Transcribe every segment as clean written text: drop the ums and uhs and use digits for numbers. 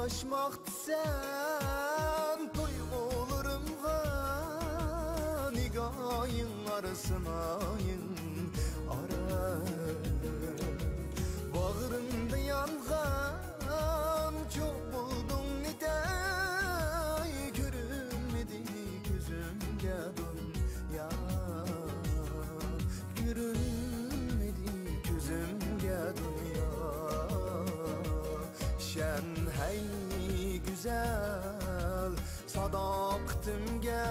Aşmaqtısan tuyg'ularimga nigoying arsimayın ara Bağrımda yangan çok buldun nitay Görünmedi gözümge dünya Görünmedi gözümge dünya Şen hey güzel sadaqatimga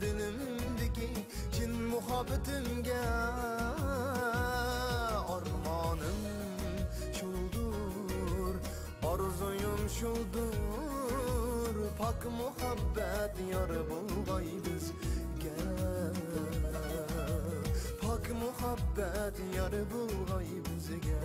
dilimdagi chin muhabbatimga armonim shuldur orzuyum shuldur pak muhabbat yor bo'lg'ay bizga pak muhabbat yor bo'lg'ay bizga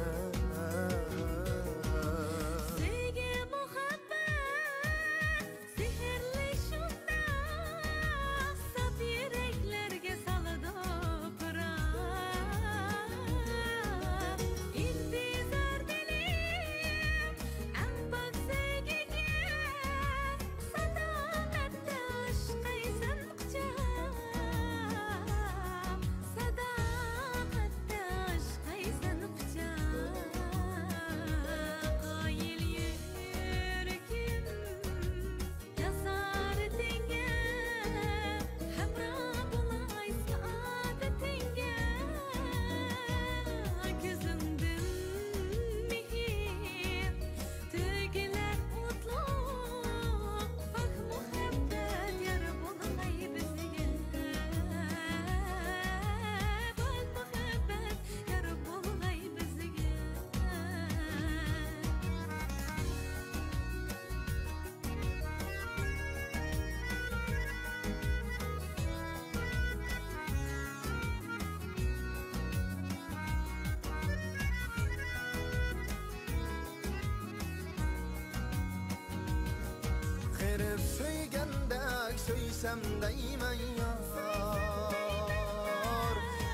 Söysem deymen yar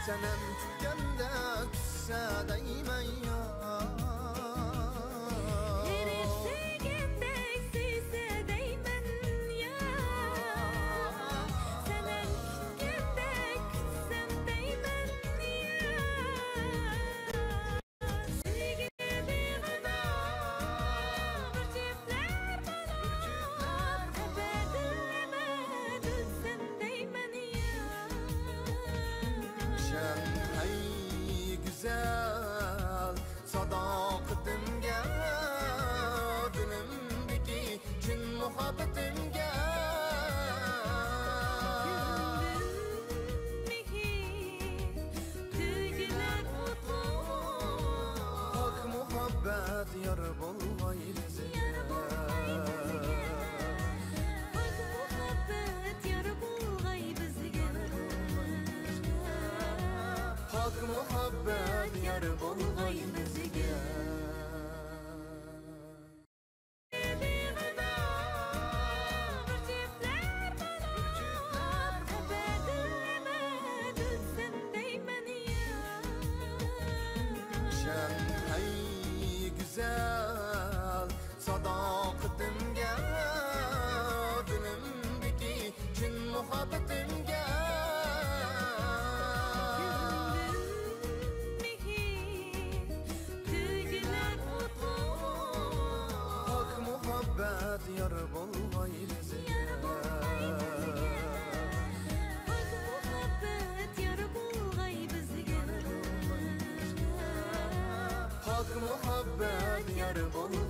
Senem tükende küsse deymen yar Herif sevgende seyse deymen yar Senem tükende küssem deymen yar Sevgi bir gıda bir çiftler bulur Ebedilleme güzel sadaqatimga dilimdagi chin muhabbatimga Tüygüler mutlu Pak muhabbat yor bo'lg'ay bizga Pak muhabbat yor bo'lg'ay bizga Pak muhabbat yor bo'lg'ay bizga güzel sadaqatimga dilimdagi chin muhabbatimga Tüygüler mutlu Pak muhabbat yor bo'lg'ay bizga Pak muhabbat yor bo'lg'ay bizga Pak muhabbat yor bo'lg'ay